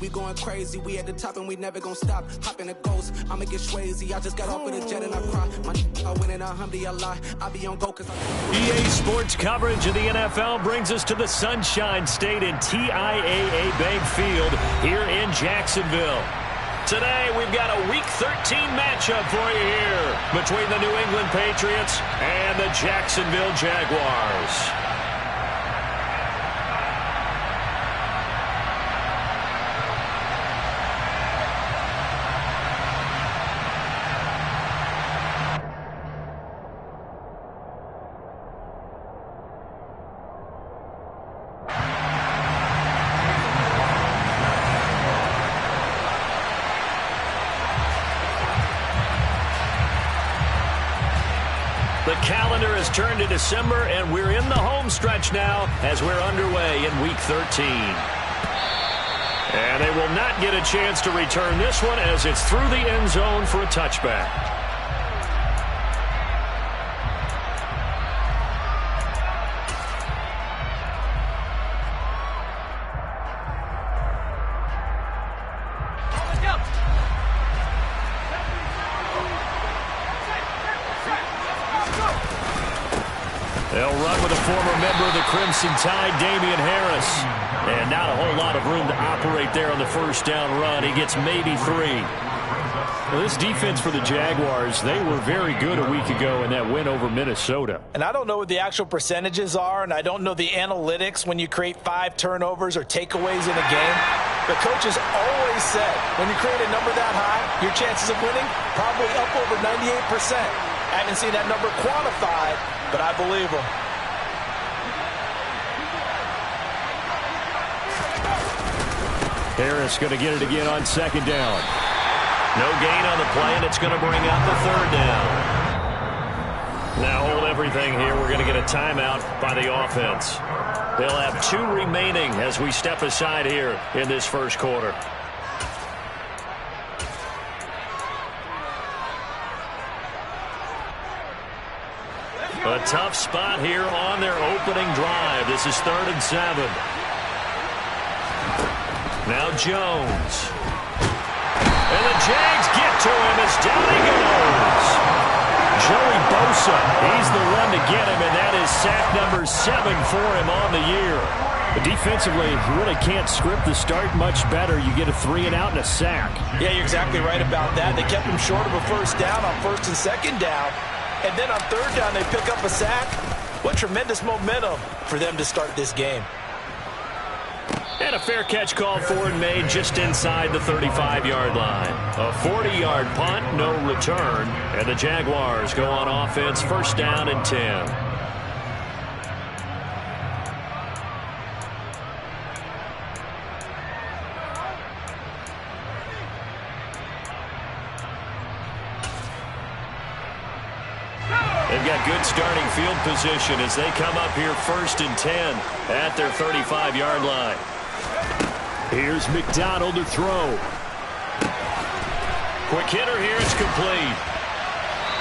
we going crazy. We at the top and we never gonna stop. Hop in a ghost, I'ma get Swayze. I just got off with a jet and I cry. I win in a Humvee, I lie. I be on go cause EA Sports coverage of the NFL brings us to the Sunshine State in TIAA Bank Field here in Jacksonville. Today, we've got a Week 13 matchup for you here between the New England Patriots and the Jacksonville Jaguars. The calendar has turned to December, and we're in the home stretch now as we're underway in Week 13. And they will not get a chance to return this one as it's through the end zone for a touchback. They'll run with a former member of the Crimson Tide, Damian Harris. And not a whole lot of room to operate there on the first down run. He gets maybe 3. Well, this defense for the Jaguars, they were very good a week ago in that win over Minnesota. And I don't know what the actual percentages are, and I don't know the analytics when you create 5 turnovers or takeaways in a game. The coaches always said, when you create a number that high, your chances of winning probably up over 98%. I haven't seen that number quantified, but I believe them. Harris going to get it again on second down. No gain on the play, and it's going to bring out the third down. Now hold everything here. We're going to get a timeout by the offense. They'll have 2 remaining as we step aside here in this first quarter. A tough spot here on their opening drive. This is 3rd and 7. Now Jones. And the Jags get to him as down he goes. Joey Bosa, he's the one to get him, and that is sack number 7 for him on the year. But defensively, you really can't script the start much better. You get a 3 and out and a sack. Yeah, you're exactly right about that. They kept him short of a first down on 1st and 2nd down. And then on 3rd down, they pick up a sack. What tremendous momentum for them to start this game. And a fair catch called for and made just inside the 35-yard line. A 40-yard punt, no return. And the Jaguars go on offense, 1st down and 10. They've got good starting field position as they come up here 1st and 10 at their 35-yard line. Here's McDonald to throw. Quick hitter here, it's complete.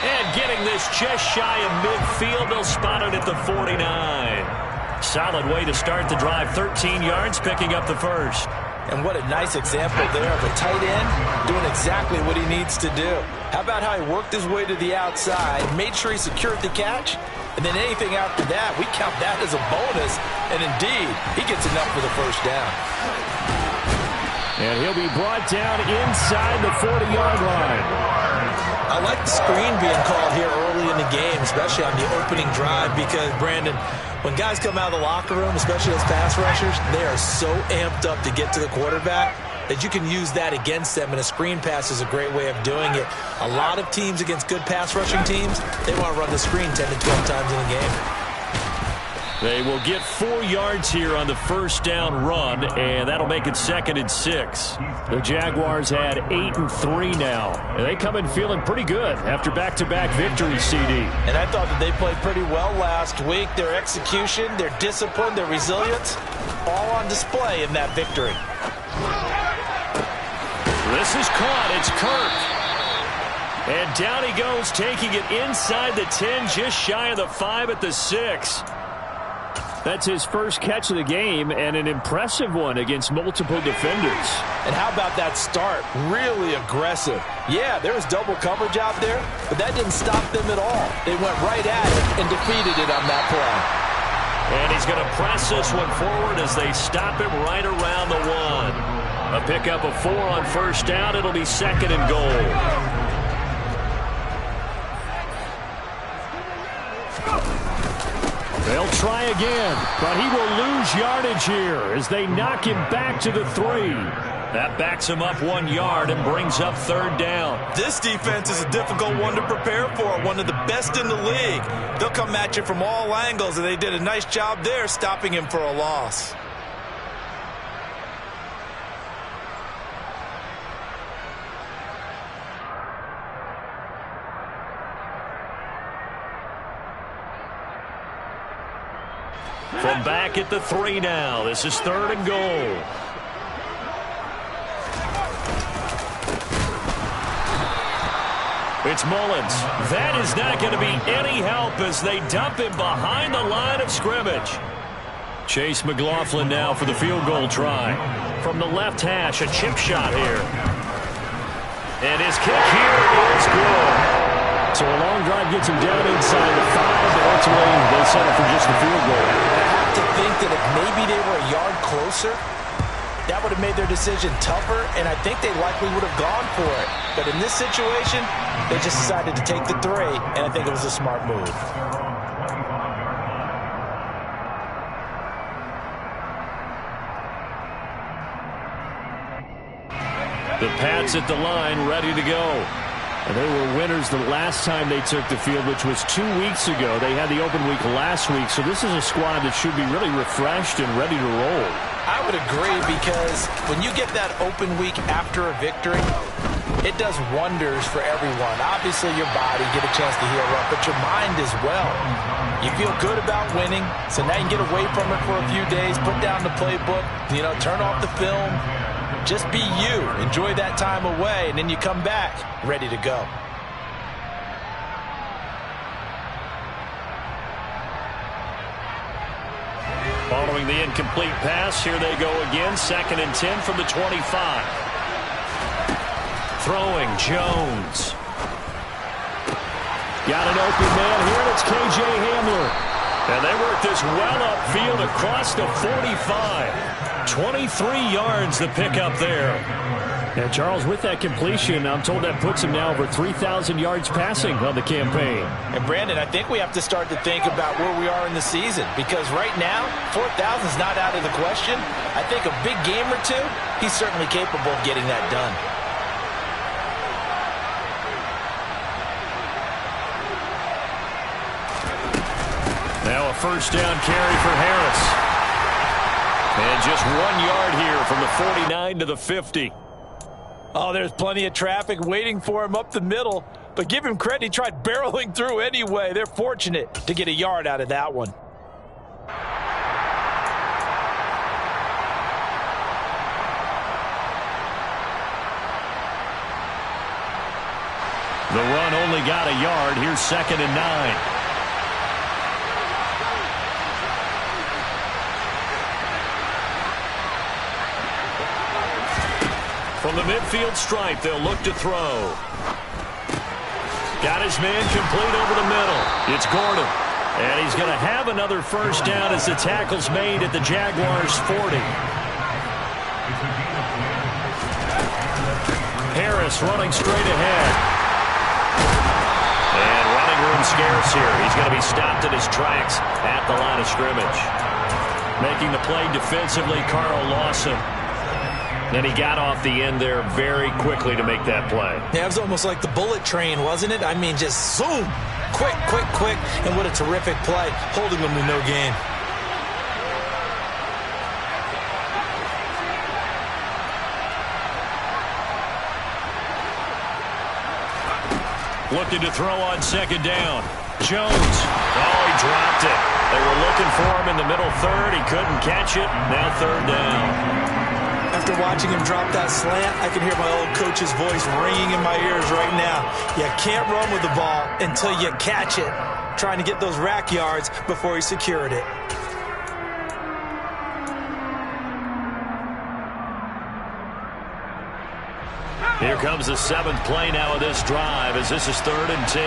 And getting this just shy of midfield, they'll spot it at the 49. Solid way to start the drive, 13 yards, picking up the first. And what a nice example there of a tight end doing exactly what he needs to do. How about how he worked his way to the outside, made sure he secured the catch, and then anything after that, we count that as a bonus. And indeed, he gets enough for the first down. And he'll be brought down inside the 40-yard line. I like the screen being called here early in the game, especially on the opening drive, because, Brandon, when guys come out of the locker room, especially as pass rushers, they are so amped up to get to the quarterback that you can use that against them, and a screen pass is a great way of doing it. A lot of teams against good pass rushing teams, they want to run the screen 10 to 12 times in a game. They will get 4 yards here on the first down run, and that'll make it 2nd and 6. The Jaguars had 8 and 3 now, and they come in feeling pretty good after back-to-back victories, CD. And I thought that they played pretty well last week. Their execution, their discipline, their resilience, all on display in that victory. This is caught. It's Kirk. And down he goes, taking it inside the 10, just shy of the 5 at the 6. That's his first catch of the game, and an impressive one against multiple defenders. And how about that start? Really aggressive. Yeah, there was double coverage out there, but that didn't stop them at all. They went right at it and defeated it on that play. And he's going to press this one forward as they stop him right around the 1. A pickup of 4 on first down. It'll be 2nd and goal. They'll try again, but he will lose yardage here as they knock him back to the 3. That backs him up 1 yard and brings up 3rd down. This defense is a difficult one to prepare for, one of the best in the league. They'll come at you from all angles, and they did a nice job there stopping him for a loss. From back at the 3 now. This is 3rd and goal. It's Mullins. That is not going to be any help as they dump him behind the line of scrimmage. Chase McLaughlin now for the field goal try. From the left hash, a chip shot here. And his kick here is good. So a long drive gets him down inside the 5, but ultimately they settle for just the field goal. I have to think that if maybe they were a yard closer, that would have made their decision tougher, and I think they likely would have gone for it. But in this situation, they just decided to take the 3, and I think it was a smart move. The Pats at the line, ready to go. And they were winners the last time they took the field, which was 2 weeks ago. They had the open week last week, so this is a squad that should be really refreshed and ready to roll. I would agree, because when you get that open week after a victory, it does wonders for everyone. Obviously, your body, get a chance to heal up, but your mind as well. You feel good about winning, so now you can get away from it for a few days, put down the playbook, turn off the film. Just be you. Enjoy that time away, and then you come back ready to go. Following the incomplete pass, here they go again. 2nd and 10 from the 25. Throwing, Jones. Got an open man here, and it's K.J. Hamler. And they work this well upfield across the 45. 23 yards the pickup there. And Charles, with that completion, I'm told that puts him now over 3,000 yards passing on the campaign. And Brandon, I think we have to start to think about where we are in the season, because right now, 4,000 is not out of the question. I think a big game or two, he's certainly capable of getting that done. Now a first down carry for Harris. And just 1 yard here from the 49 to the 50. Oh, there's plenty of traffic waiting for him up the middle. But give him credit, he tried barreling through anyway. They're fortunate to get a yard out of that one. The run only got a yard. Here's 2nd and 9. From the midfield stripe, they'll look to throw. Got his man complete over the middle. It's Gordon. And he's going to have another first down as the tackle's made at the Jaguars' 40. Harris running straight ahead. And running room scarce here. He's going to be stopped in his tracks at the line of scrimmage. Making the play defensively, Carl Lawson. And he got off the end there very quickly to make that play. Yeah, it was almost like the bullet train, wasn't it? I mean, just zoom. Quick, quick, quick. And what a terrific play, holding them to no gain. Looking to throw on 2nd down. Jones. Oh, he dropped it. They were looking for him in the middle 3rd. He couldn't catch it. Now 3rd down. After watching him drop that slant, I can hear my old coach's voice ringing in my ears right now. You can't run with the ball until you catch it. Trying to get those rack yards before he secured it. Here comes the 7th play now of this drive as this is 3rd and 10.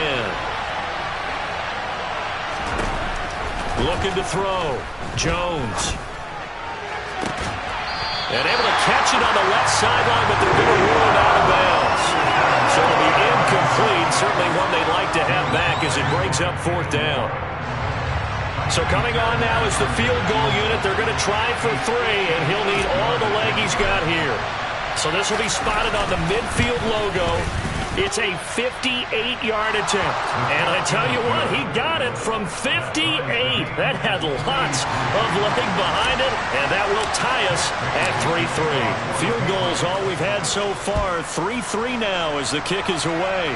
Looking to throw. Jones. And able to catch it on the left sideline, but they're going to rule it out of bounds. So it'll be incomplete. Certainly one they'd like to have back as it brings up 4th down. So coming on now is the field goal unit. They're going to try for 3, and he'll need all the leg he's got here. So this will be spotted on the midfield logo. It's a 58-yard attempt. And I tell you what, he got it from 58. That had lots of leg behind it, and that will tie us at 3-3. Field goals all we've had so far. 3-3 now as the kick is away.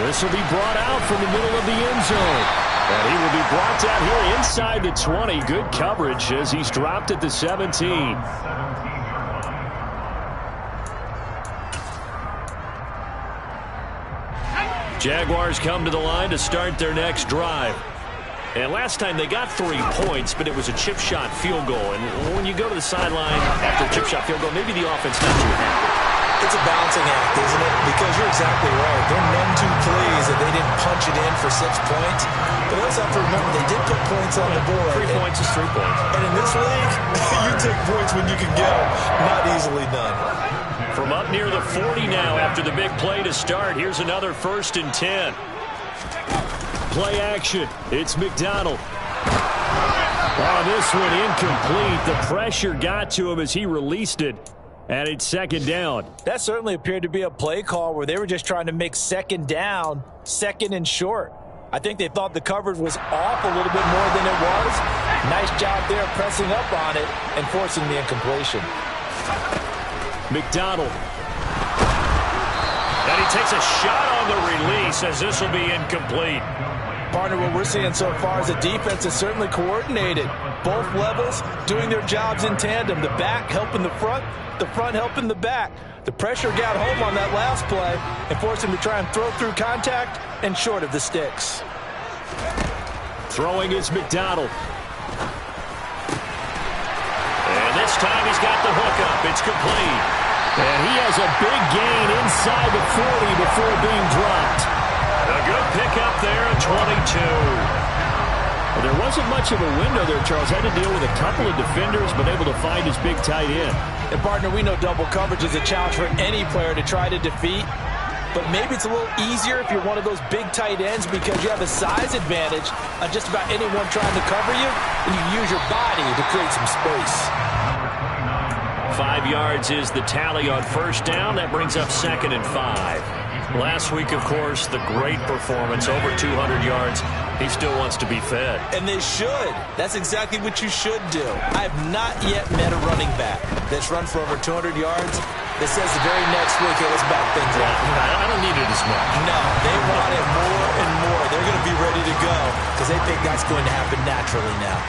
This will be brought out from the middle of the end zone. And he will be brought down here inside the 20. Good coverage as he's dropped at the 17. Jaguars come to the line to start their next drive. And last time they got 3 points, but it was a chip shot field goal. And when you go to the sideline after a chip shot field goal, maybe the offense not too happy. It's a balancing act, isn't it? Because you're exactly right. They're none too pleased that they didn't punch it in for 6 points. But they also have to remember they did put points on the board. 3 points is 3 points. And in this league, you take points when you can get them. Not easily done. From up near the 40 now after the big play to start. Here's another 1st and 10. Play action. It's McDonald. Oh, this one incomplete. The pressure got to him as he released it. And it's 2nd down. That certainly appeared to be a play call where they were just trying to make 2nd down, 2nd and short. I think they thought the coverage was off a little bit more than it was. Nice job there pressing up on it and forcing the incompletion. McDonald. And he takes a shot on the release as this will be incomplete. Partner, what we're seeing so far is the defense is certainly coordinated. Both levels doing their jobs in tandem. The back helping the front helping the back. The pressure got home on that last play and forced him to try and throw through contact and short of the sticks. Throwing is McDonald. And this time he's got the hook up. It's complete. And he has a big gain inside the 40 before being dropped. A good pickup there at 22. Well, there wasn't much of a window there, Charles. Had to deal with a couple of defenders, but able to find his big tight end. And, partner, we know double coverage is a challenge for any player to try to defeat. But maybe it's a little easier if you're one of those big tight ends because you have a size advantage on just about anyone trying to cover you, and you use your body to create some space. 5 yards is the tally on 1st down. That brings up 2nd and 5. Last week, of course, the great performance, over 200 yards. He still wants to be fed. And they should. That's exactly what you should do. I have not yet met a running back that's run for over 200 yards that says the very next week, hey, let's back things up. I don't need it as much. No, they want it more and more. They're going to be ready to go because they think that's going to happen naturally now.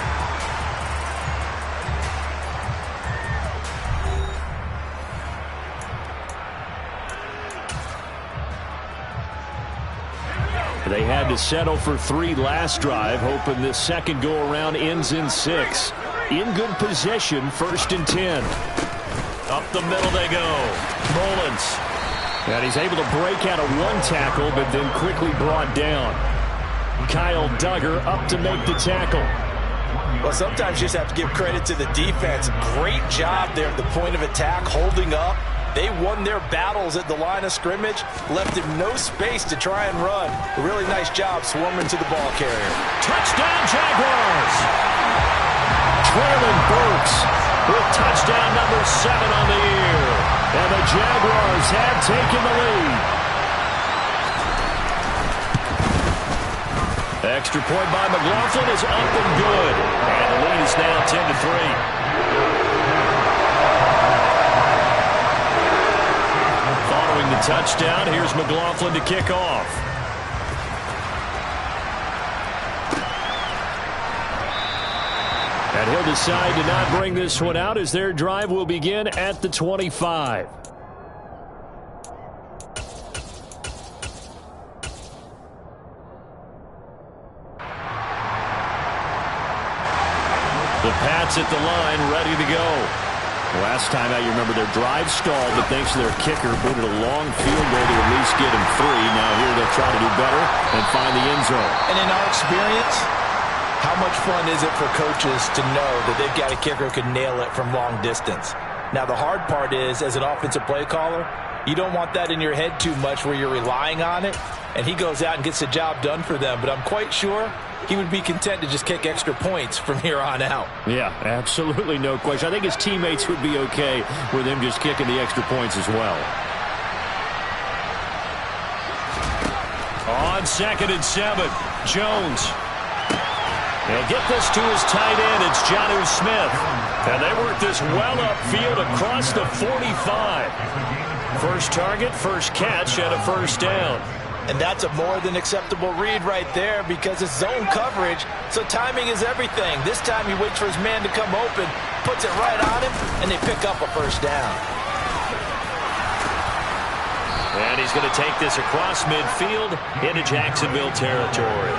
They had to settle for 3 last drive, hoping this second go-around ends in 6. In good position, 1st and 10. Up the middle they go. Mullins. And he's able to break out of 1 tackle, but then quickly brought down. Kyle Duggar up to make the tackle. Well, sometimes you just have to give credit to the defense. Great job there at the point of attack, holding up. They won their battles at the line of scrimmage, left him no space to try and run. A really nice job swarming to the ball carrier. Touchdown, Jaguars! Traylon Burks with touchdown number 7 on the year. And the Jaguars have taken the lead. Extra point by McLaughlin is up and good. And the lead is now 10-3. Following the touchdown, here's McLaughlin to kick off. And he'll decide to not bring this one out as their drive will begin at the 25. The Pats at the line, ready to go. Last time out, you remember their drive stalled, but thanks to their kicker, booted a long field goal to at least get him 3. Now here they'll try to do better and find the end zone. And in our experience, how much fun is it for coaches to know that they've got a kicker who can nail it from long distance? Now, the hard part is, as an offensive play caller, you don't want that in your head too much where you're relying on it, and he goes out and gets the job done for them. But I'm quite sure he would be content to just kick extra points from here on out. Yeah, absolutely no question. I think his teammates would be okay with him just kicking the extra points as well. On 2nd and 7, Jones. They'll get this to his tight end. It's Jonnu Smith. And they work this well upfield across the 45. First target, first catch, and a first down. And that's a more than acceptable read right there because it's zone coverage, so timing is everything. This time he waits for his man to come open, puts it right on him, and they pick up a first down. And he's going to take this across midfield into Jacksonville territory.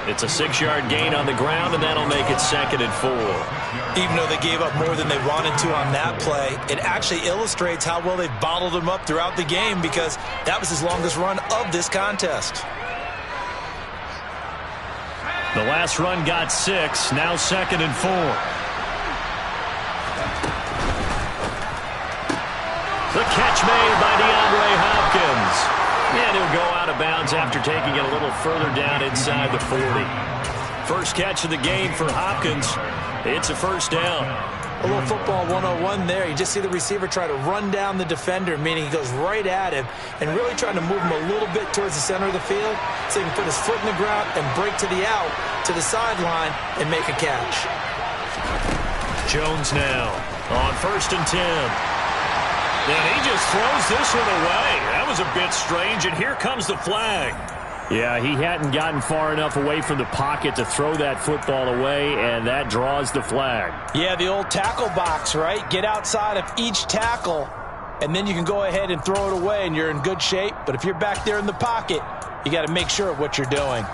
It's a 6-yard gain on the ground, and that'll make it 2nd and 4. Even though they gave up more than they wanted to on that play, it actually illustrates how well they've bottled him up throughout the game because that was his longest run of this contest. The last run got 6, now 2nd and 4. The catch made by DeAndre Hopkins. And he'll go out of bounds after taking it a little further down inside the 40. First catch of the game for Hopkins. It's a first down. A little football 101 there. You just see the receiver try to run down the defender, meaning he goes right at him and really trying to move him a little bit towards the center of the field so he can put his foot in the ground and break to the out, to the sideline, and make a catch. Jones now on 1st and 10. And he just throws this one away. That was a bit strange, and here comes the flag. Yeah, he hadn't gotten far enough away from the pocket to throw that football away, and that draws the flag. Yeah, the old tackle box, right? Get outside of each tackle, and then you can go ahead and throw it away, and you're in good shape. But if you're back there in the pocket, you got to make sure of what you're doing.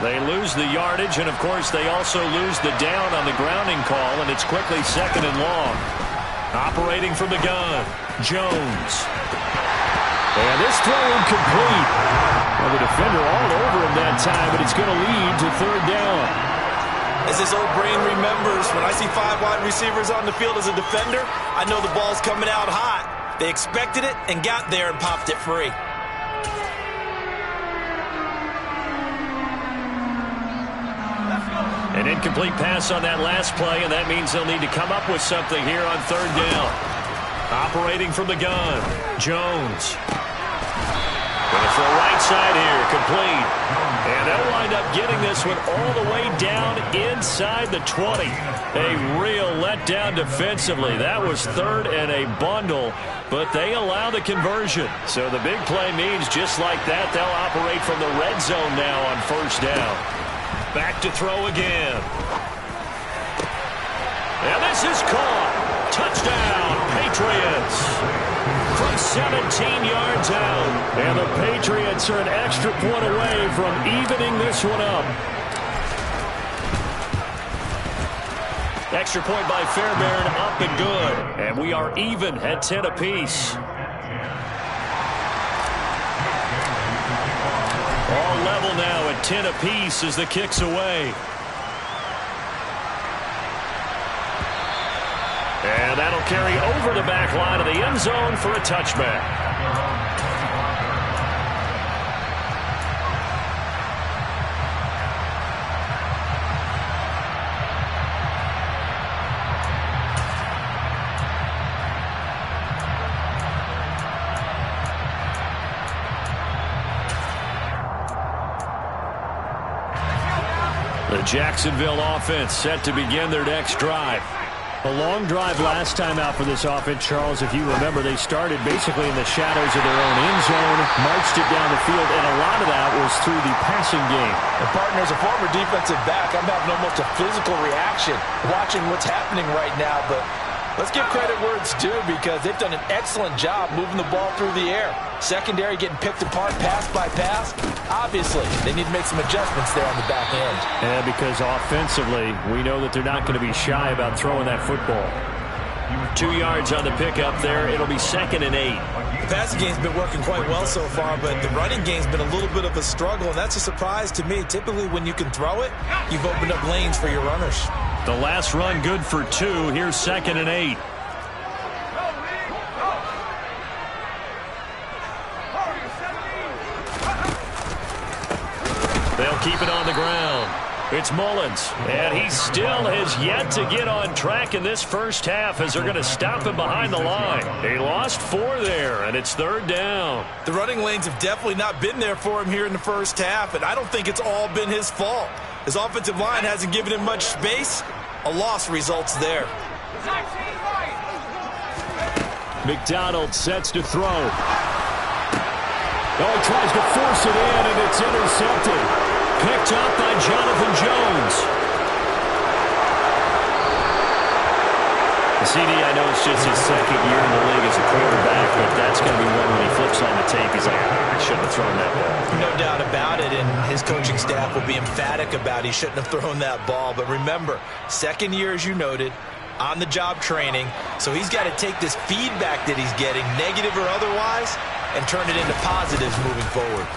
They lose the yardage, and, of course, they also lose the down on the grounding call, and it's quickly 2nd and long. Operating from the gun, Jones. And this throw incomplete. Well, the defender all over him that time, but it's going to lead to 3rd down. As his old brain remembers, when I see 5 wide receivers on the field as a defender, I know the ball's coming out hot. They expected it and got there and popped it free. An incomplete pass on that last play, and that means they'll need to come up with something here on 3rd down. Operating from the gun, Jones. Going to throw right side here, complete. And they'll wind up getting this one all the way down inside the 20. A real letdown defensively. That was 3rd and a bundle, but they allow the conversion. So the big play means just like that, they'll operate from the red zone now on 1st down. Back to throw again. And this is caught. Touchdown, Patriots. From 17 yards out. And the Patriots are an extra point away from evening this one up. Extra point by Fairbairn, up and good. And we are even at 10 apiece. All level now at 10 apiece as the kick's away. And that'll carry over the back line of the end zone for a touchback. The Jacksonville offense set to begin their next drive. A long drive last time out for this offense, Charles. If you remember, they started basically in the shadows of their own end zone, marched it down the field, and a lot of that was through the passing game. And, partner, as a former defensive back, I'm having almost a physical reaction watching what's happening right now. But Let's give credit where it's due because they've done an excellent job moving the ball through the air. Secondary getting picked apart pass by pass. Obviously, they need to make some adjustments there on the back end. And because offensively, we know that they're not going to be shy about throwing that football. 2 yards on the pickup there. It'll be 2nd and 8. The passing game's been working quite well so far, but the running game's been a little bit of a struggle, and that's a surprise to me. Typically, when you can throw it, you've opened up lanes for your runners. The last run good for 2. Here's 2nd and 8. They'll keep it on the ground. It's Mullins, and he still has yet to get on track in this first half as they're going to stop him behind the line. He lost 4 there, and it's 3rd down. The running lanes have definitely not been there for him here in the first half, and I don't think it's all been his fault. His offensive line hasn't given him much space. A loss results there. McDonald sets to throw. Oh, he tries to force it in, and it's intercepted. Picked up by Jonathan Jones. The CD, I know it's just his 2nd year in the league as a quarterback, but that's going to be one when he flips on the tape. He's like, I shouldn't have thrown that ball. No doubt about it, and his coaching staff will be emphatic about he shouldn't have thrown that ball. But remember, 2nd year, as you noted, on-the-job training, so he's got to take this feedback that he's getting, negative or otherwise, and turn it into positives moving forward.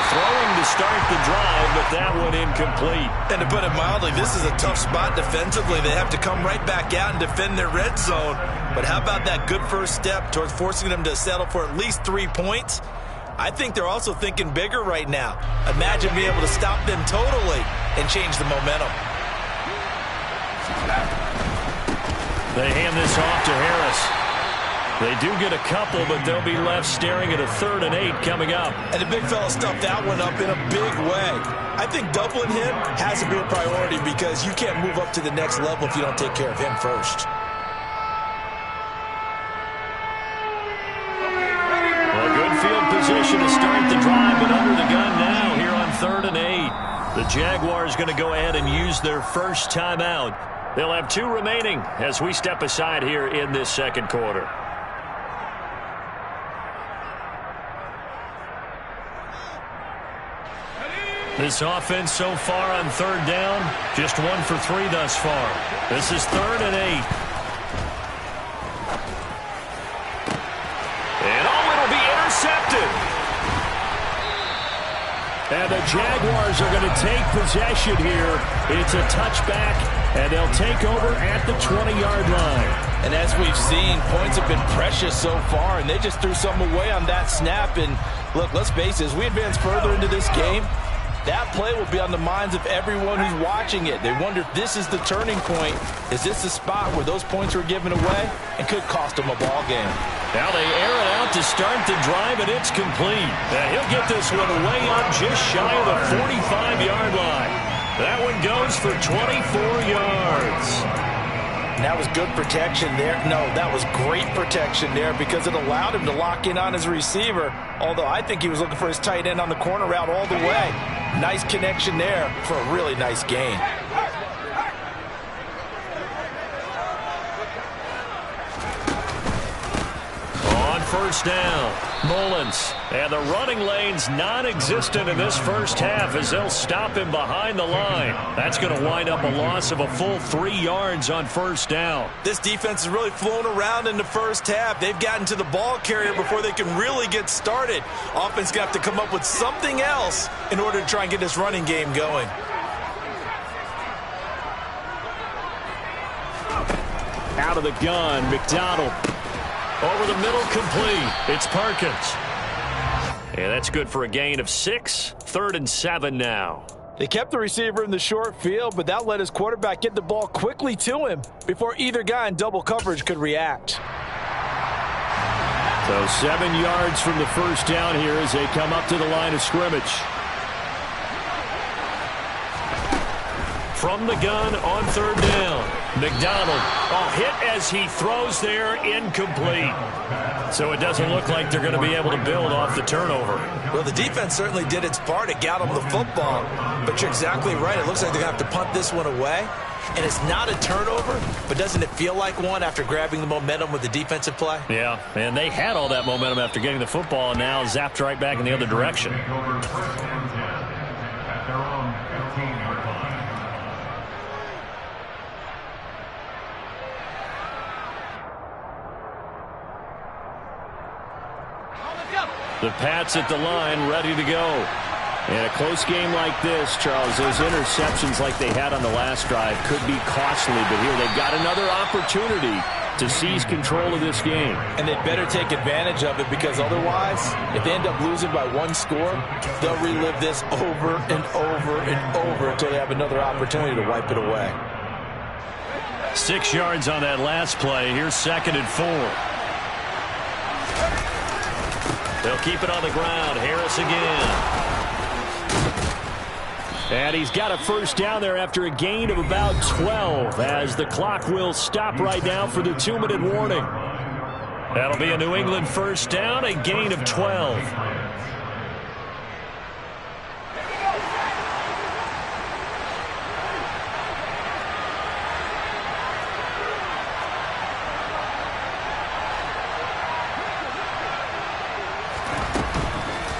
Throwing to start the drive, but that one incomplete. And to put it mildly, this is a tough spot defensively. They have to come right back out and defend their red zone. But how about that good first step towards forcing them to settle for at least 3 points? I think they're also thinking bigger right now. Imagine being able to stop them totally and change the momentum. They hand this off to Harris. They do get a couple, but they'll be left staring at a 3rd and 8 coming up. And the big fella stuffed that one up in a big way. I think doubling him has to be a priority because you can't move up to the next level if you don't take care of him first. Well, good field position to start the drive, but under the gun now here on 3rd and 8. The Jaguars going to go ahead and use their first timeout. They'll have 2 remaining as we step aside here in this 2nd quarter. This offense so far on 3rd down, just 1 for 3 thus far. This is 3rd and 8. And it'll be intercepted. And the Jaguars are going to take possession here. It's a touchback, and they'll take over at the 20-yard line. And as we've seen, points have been precious so far, and they just threw some away on that snap. And look, let's face it, as we advance further into this game, that play will be on the minds of everyone who's watching it. They wonder if this is the turning point. Is this the spot where those points were given away and could cost them a ball game? Now they air it out to start the drive, and it's complete. And he'll get this one way up just shy of the 45-yard line. That one goes for 24 yards. And that was good protection there. No, that was great protection there because it allowed him to lock in on his receiver, although I think he was looking for his tight end on the corner route all the way. Nice connection there for a really nice gain. On 1st down, Mullins. And the running lane's non-existent in this first half as they'll stop him behind the line. That's going to wind up a loss of a full 3 yards on 1st down. This defense has really flown around in the first half. They've gotten to the ball carrier before they can really get started. Offense going to have to come up with something else in order to try and get this running game going. Out of the gun, McDonald. Over the middle, complete. It's Perkins. And that's good for a gain of 6. 3rd and 7 now. They kept the receiver in the short field, but that let his quarterback get the ball quickly to him before either guy in double coverage could react. So 7 yards from the first down here as they come up to the line of scrimmage. From the gun on 3rd down. McDonald, hit as he throws there, incomplete. So it doesn't look like they're going to be able to build off the turnover. Well, the defense certainly did its part. It got them the football. But you're exactly right. It looks like they're going to have to punt this one away. and it's not a turnover, but doesn't it feel like one after grabbing the momentum with the defensive play? Yeah, and they had all that momentum after getting the football, and now zapped right back in the other direction. The Pats at the line, ready to go. In a close game like this, Charles, those interceptions like they had on the last drive could be costly, but here they've got another opportunity to seize control of this game. And they'd better take advantage of it, because otherwise, if they end up losing by one score, they'll relive this over and over and over until they have another opportunity to wipe it away. 6 yards on that last play. Here's 2nd and 4. They'll keep it on the ground. Harris again. And he's got a first down there after a gain of about 12, as the clock will stop right now for the 2-minute warning. That'll be a New England first down, a gain of 12.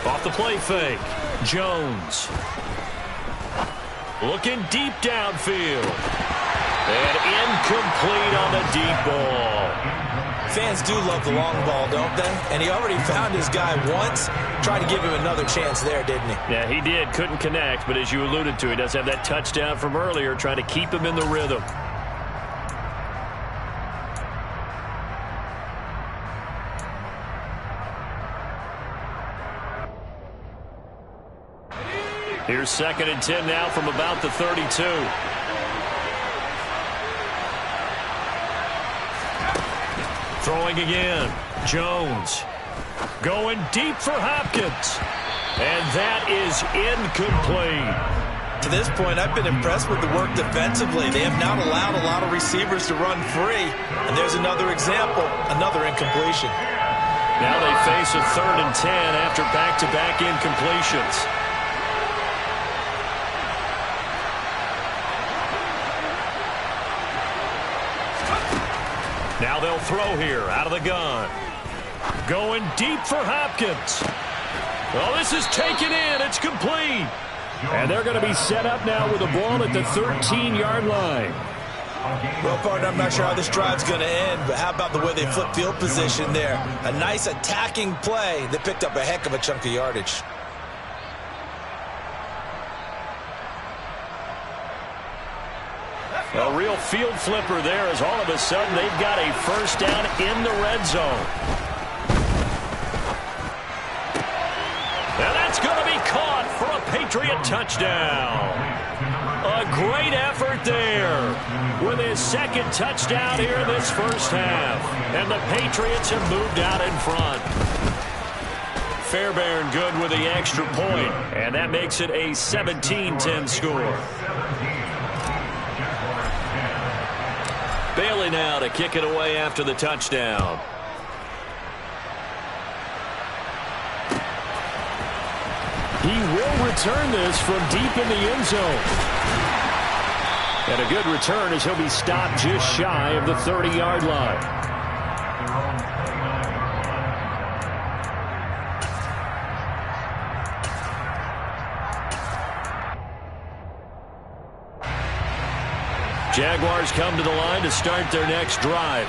Off the play fake, Jones. Looking deep downfield. And incomplete on the deep ball. Fans do love the long ball, don't they? And he already found his guy once. Tried to give him another chance there, didn't he? Yeah, he did. Couldn't connect, but as you alluded to, he does have that touchdown from earlier, trying to keep him in the rhythm. Here's 2nd and 10 now from about the 32. Throwing again. Jones. Going deep for Hopkins. And that is incomplete. To this point, I've been impressed with the work defensively. They have not allowed a lot of receivers to run free. And there's another example, another incompletion. Now they face a 3rd and 10 after back-to-back incompletions. Now they'll throw here out of the gun. Going deep for Hopkins. Well, this is taken in. It's complete. And they're going to be set up now with the ball at the 13-yard line. Well, partner, I'm not sure how this drive's going to end, but how about the way they flip field position there? A nice attacking play that picked up a heck of a chunk of yardage. A real field flipper there, as all of a sudden they've got a first down in the red zone. And that's going to be caught for a Patriot touchdown. A great effort there with his 2nd touchdown here in this first half. And the Patriots have moved out in front. Fairbairn good with the extra point, and that makes it a 17-10 score. Bailey now to kick it away after the touchdown. He will return this from deep in the end zone. And a good return as he'll be stopped just shy of the 30-yard line. Jaguars come to the line to start their next drive.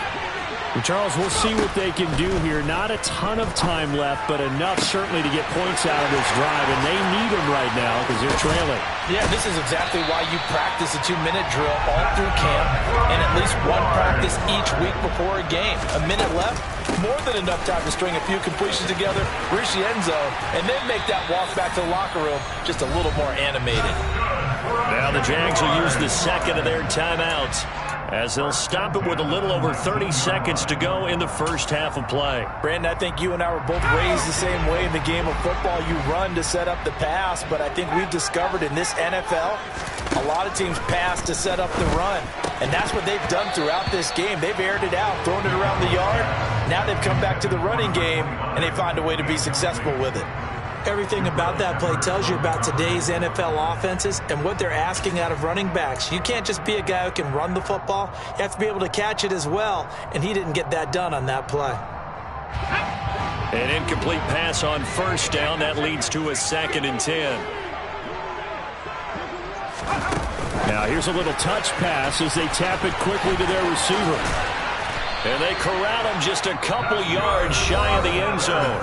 Well, Charles, we'll see what they can do here. Not a ton of time left, but enough certainly to get points out of this drive, and they need them right now because they're trailing. Yeah, this is exactly why you practice a 2-minute drill all through camp and at least one practice each week before a game. A minute left, more than enough time to string a few completions together, reach the end zone, and then make that walk back to the locker room just a little more animated. Now the Jags will use the 2nd of their timeouts, as they'll stop it with a little over 30 seconds to go in the first half of play. Brandon, I think you and I were both raised the same way in the game of football. You run to set up the pass, but I think we've discovered in this NFL, a lot of teams pass to set up the run. And that's what they've done throughout this game. They've aired it out, thrown it around the yard. Now they've come back to the running game, and they find a way to be successful with it. Everything about that play tells you about today's NFL offenses and what they're asking out of running backs. You can't just be a guy who can run the football. You have to be able to catch it as well, and he didn't get that done on that play. An incomplete pass on first down. That leads to a 2nd and 10. Now here's a little touch pass as they tap it quickly to their receiver. And they corral him just a couple yards shy of the end zone.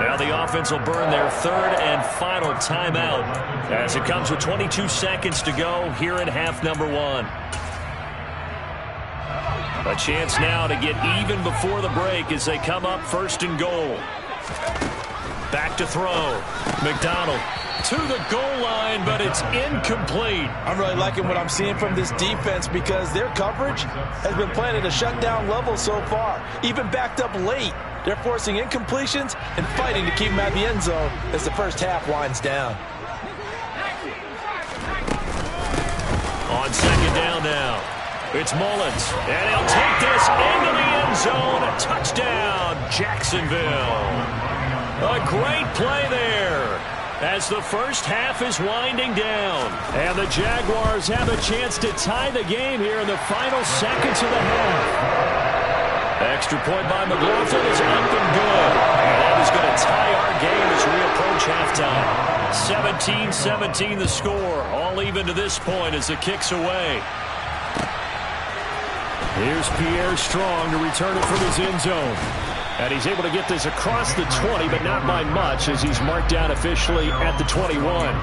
Now the offense will burn their 3rd and final timeout as it comes with 22 seconds to go here in half number 1. A chance now to get even before the break as they come up 1st and goal. Back to throw. McDonald to the goal line, but it's incomplete. I'm really liking what I'm seeing from this defense because their coverage has been playing at a shutdown level so far. Even backed up late, they're forcing incompletions and fighting to keep them at the end zone as the first half winds down. On 2nd down now. It's Mullins, and he'll take this into the end zone. A touchdown, Jacksonville. A great play there as the first half is winding down. And the Jaguars have a chance to tie the game here in the final seconds of the half. Extra point by McLaughlin is up and good. And that is going to tie our game as we approach halftime. 17-17 the score. All even to this point as the kick's away. Here's Pierre Strong to return it from his end zone. And he's able to get this across the 20, but not by much as he's marked down officially at the 21.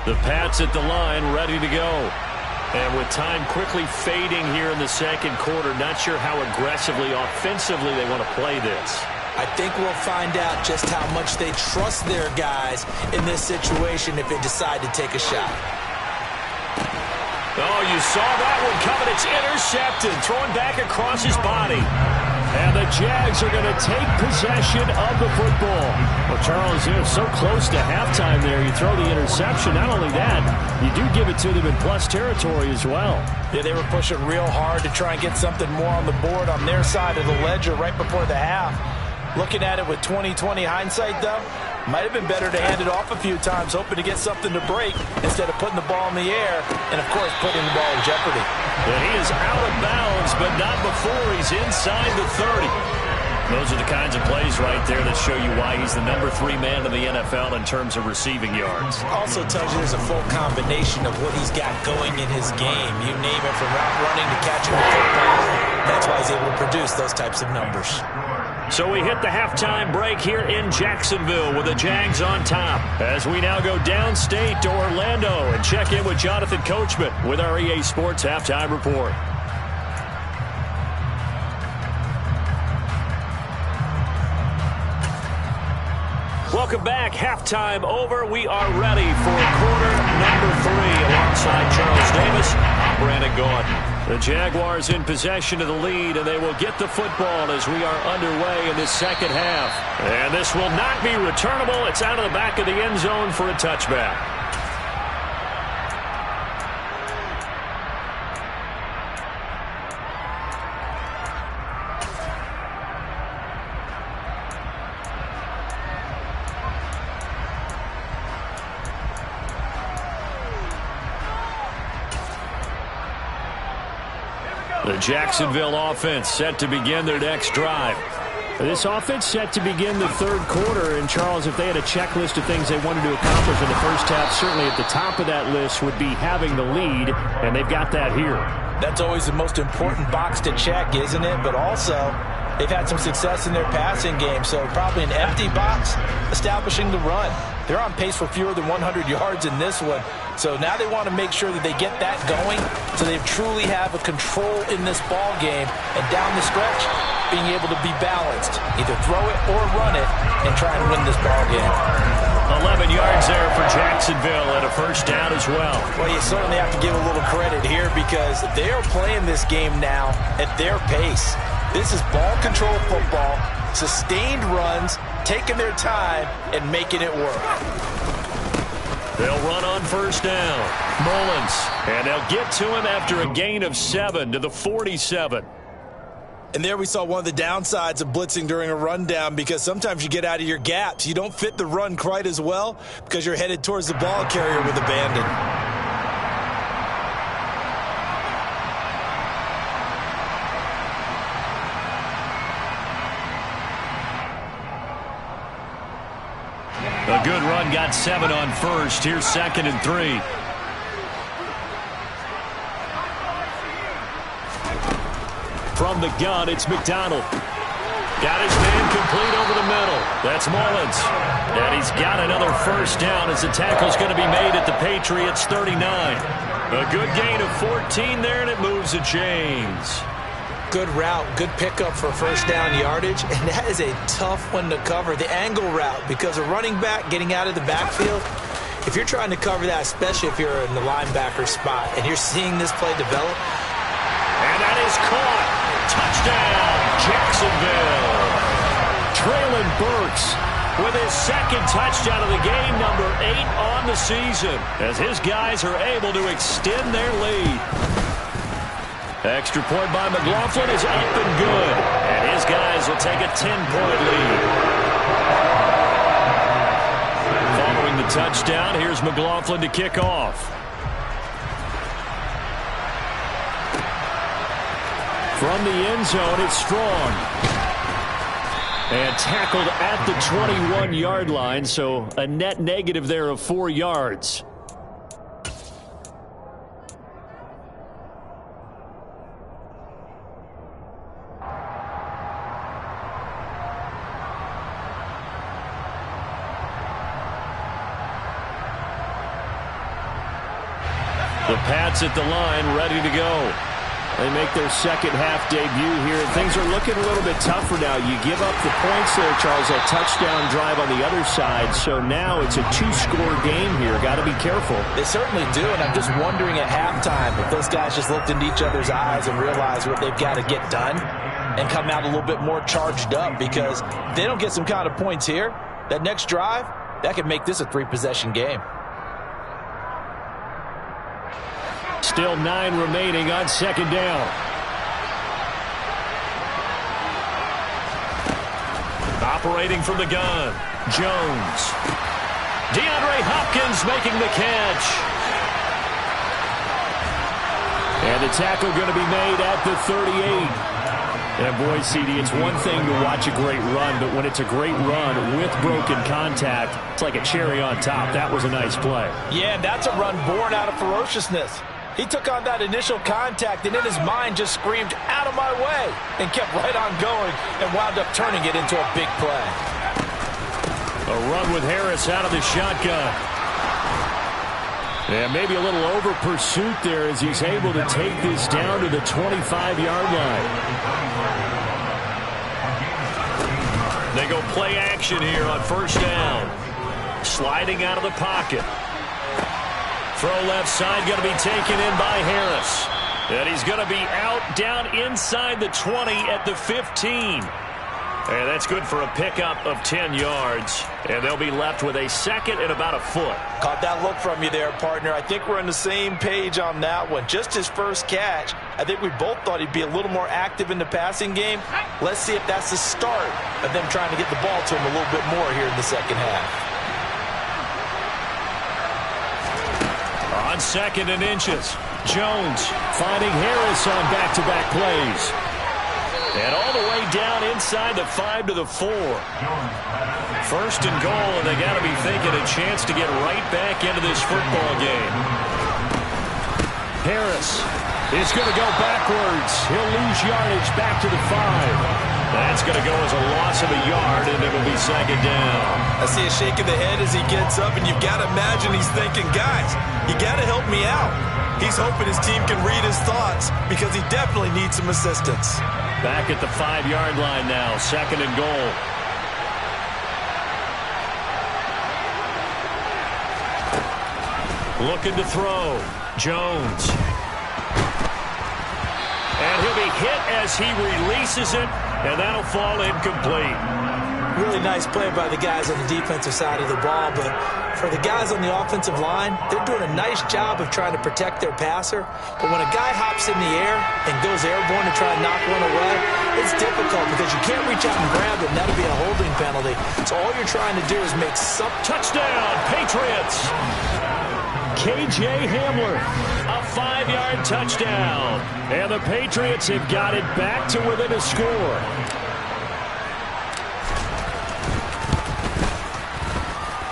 The Pats at the line, ready to go. And with time quickly fading here in the second quarter, not sure how aggressively, offensively they want to play this. I think we'll find out just how much they trust their guys in this situation if they decide to take a shot. Oh, you saw that one coming. It's intercepted, thrown back across his body. And the Jags are going to take possession of the football. Well, Charles, they're so close to halftime there. You throw the interception. Not only that, you do give it to them in plus territory as well. Yeah, they were pushing real hard to try and get something more on the board on their side of the ledger right before the half. Looking at it with 20/20 hindsight, though, might have been better to hand it off a few times, hoping to get something to break instead of putting the ball in the air and, of course, putting the ball in jeopardy. And he is out of bounds, but not before he's inside the 30. Those are the kinds of plays right there that show you why he's the number 3 man in the NFL in terms of receiving yards. Also tells you there's a full combination of what he's got going in his game. You name it, from route running to catching the football. That's why he's able to produce those types of numbers. So we hit the halftime break here in Jacksonville with the Jags on top. As we now go downstate to Orlando and check in with Jonathan Coachman with our EA Sports Halftime Report. Welcome back. Halftime over. We are ready for quarter number 3 alongside Charles Davis. I'm Brandon Gordon. The Jaguars in possession of the lead, and they will get the football as we are underway in this second half. And this will not be returnable. It's out of the back of the end zone for a touchback. The Jacksonville offense set to begin their next drive. This offense set to begin the third quarter. And, Charles, if they had a checklist of things they wanted to accomplish in the first half, certainly at the top of that list would be having the lead, and they've got that here. That's always the most important box to check, isn't it? But also, they've had some success in their passing game, so probably an empty box establishing the run. They're on pace for fewer than 100 yards in this one. So now they want to make sure that they get that going so they truly have a control in this ball game. And down the stretch, being able to be balanced. Either throw it or run it and try and win this ball game. 11 yards there for Jacksonville and a first down as well. Well, you certainly have to give a little credit here because they are playing this game now at their pace. This is ball control football, sustained runs, taking their time, and making it work. They'll run on first down. Mullins. And they'll get to him after a gain of 7 to the 47. And there we saw one of the downsides of blitzing during a rundown, because sometimes you get out of your gaps. You don't fit the run quite as well because you're headed towards the ball carrier with abandon. A good run, got 7 on first. Here's 2nd and 3. From the gun, it's McDonald. Got his man complete over the middle. That's Mullins. And he's got another first down as the tackle's going to be made at the Patriots 39. A good gain of 14 there, and it moves the chains. Good route, good pickup for first down yardage, and that is a tough one to cover, the angle route, because a running back getting out of the backfield, if you're trying to cover that, especially if you're in the linebacker spot, and you're seeing this play develop. And that is caught. Touchdown, Jacksonville. Traylon Burks with his 2nd touchdown of the game, number 8 on the season, as his guys are able to extend their lead. Extra point by McLaughlin is up and good. And his guys will take a 10-point lead. Following the touchdown, here's McLaughlin to kick off. From the end zone, it's Strong. And tackled at the 21-yard line, so a net negative there of 4 yards. The Pats at the line, ready to go. They make their second half debut here, and things are looking a little bit tougher now. You give up the points there, Charles, that touchdown drive on the other side, so now it's a 2-score game here. Got to be careful. They certainly do, and I'm just wondering at halftime if those guys just looked into each other's eyes and realized what they've got to get done and come out a little bit more charged up, because if they don't get some kind of points here, that next drive, that could make this a 3-possession game. Still 9 remaining on 2nd down. Operating from the gun, Jones. DeAndre Hopkins making the catch. And the tackle going to be made at the 38. And boy, CD, it's one thing to watch a great run, but when it's a great run with broken contact, it's like a cherry on top. That was a nice play. Yeah, that's a run born out of ferociousness. He took on that initial contact and in his mind just screamed, "Out of my way," and kept right on going and wound up turning it into a big play. A run with Harris out of the shotgun. And maybe a little over pursuit there as he's able to take this down to the 25-yard line. They go play action here on first down. Sliding out of the pocket. Throw left side going to be taken in by Harris. And he's going to be out down inside the 20 at the 15. And that's good for a pickup of 10 yards. And they'll be left with a 2nd and about a foot. Caught that look from you there, partner. I think we're on the same page on that one. Just his first catch. I think we both thought he'd be a little more active in the passing game. Let's see if that's the start of them trying to get the ball to him a little bit more here in the second half. On 2nd and inches, Jones finding Harris on back-to-back plays. And all the way down inside the 5 to the 4. First and goal, and they got to be thinking a chance to get right back into this football game. Harris is going to go backwards. He'll lose yardage back to the 5. That's going to go as a loss of a yard, and it'll be 2nd down. I see a shake of the head as he gets up, and you've got to imagine he's thinking, guys, you got to help me out. He's hoping his team can read his thoughts because he definitely needs some assistance. Back at the 5-yard line now, 2nd and goal. Looking to throw. Jones. And And he'll be hit as he releases it, and that'll fall incomplete. Really nice play by the guys on the defensive side of the ball, but for the guys on the offensive line, they're doing a nice job of trying to protect their passer. But when a guy hops in the air and goes airborne to try and knock one away, it's difficult because you can't reach out and grab it, and that'll be a holding penalty. So all you're trying to do is make some... Touchdown, Patriots! KJ Hamler, a 5-yard touchdown. And the Patriots have got it back to within a score.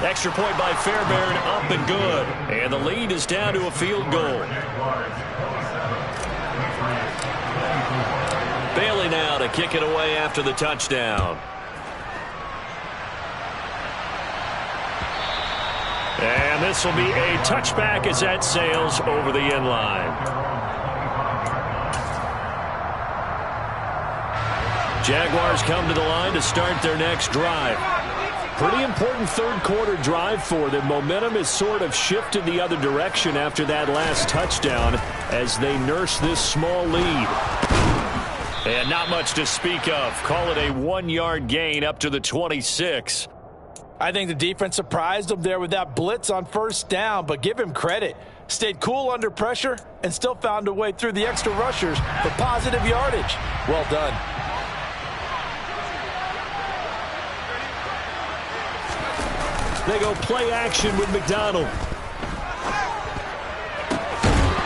Extra point by Fairbairn, up and good. And the lead is down to a field goal. Bailey now to kick it away after the touchdown. And this will be a touchback as that sails over the end line. Jaguars come to the line to start their next drive. Pretty important third quarter drive for them. Momentum has sort of shifted the other direction after that last touchdown as they nurse this small lead. And not much to speak of. Call it a 1-yard gain up to the 26. I think the defense surprised him there with that blitz on first down, but give him credit. Stayed cool under pressure and still found a way through the extra rushers for positive yardage. Well done. They go play action with McDonald.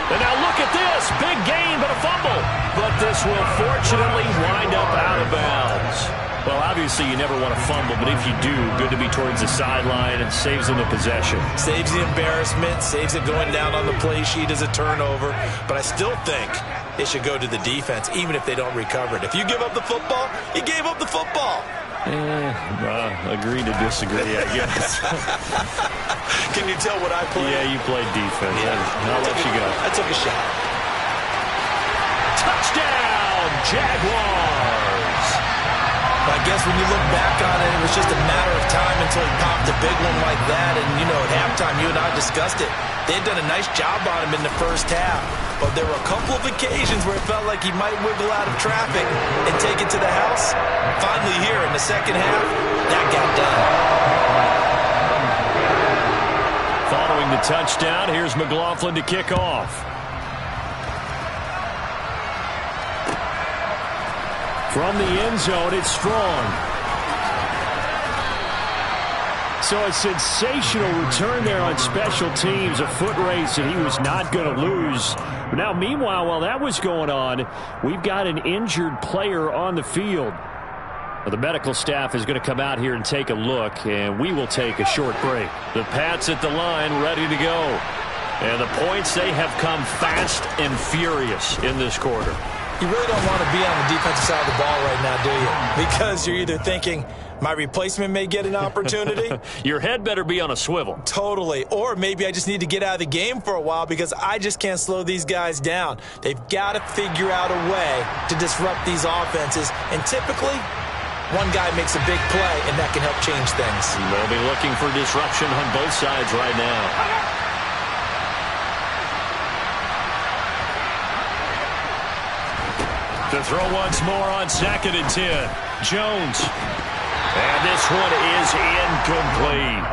And now look at this. Big gain, but a fumble. But this will fortunately wind up out of bounds. Well, obviously you never want to fumble, but if you do, good to be towards the sideline and saves them the possession. Saves the embarrassment, saves it going down on the play sheet as a turnover. But I still think it should go to the defense, even if they don't recover it. If you give up the football, you gave up the football. Agree to disagree, I guess. Can you tell what I played? Yeah, you played defense. Yeah. I'll let you go. I took a shot. Touchdown, Jaguars! I guess when you look back on it, it was just a matter of time until he popped a big one like that. And, you know, at halftime, you and I discussed it. They had done a nice job on him in the first half. But there were a couple of occasions where it felt like he might wiggle out of traffic and take it to the house. Finally here in the second half, that got done. Following the touchdown, here's McLaughlin to kick off. From the end zone, it's Strong. So a sensational return there on special teams, a foot race that he was not going to lose. But now, meanwhile, while that was going on, we've got an injured player on the field. Well, the medical staff is going to come out here and take a look, and we will take a short break. The Pats at the line, ready to go. And the points, they have come fast and furious in this quarter. You really don't want to be on the defensive side of the ball right now, do you? Because you're either thinking, my replacement may get an opportunity. Your head better be on a swivel. Totally. Or maybe I just need to get out of the game for a while because I just can't slow these guys down. They've got to figure out a way to disrupt these offenses. And typically, one guy makes a big play, and that can help change things. They'll be looking for disruption on both sides right now. To throw once more on 2nd and 10. Jones. And this one is incomplete.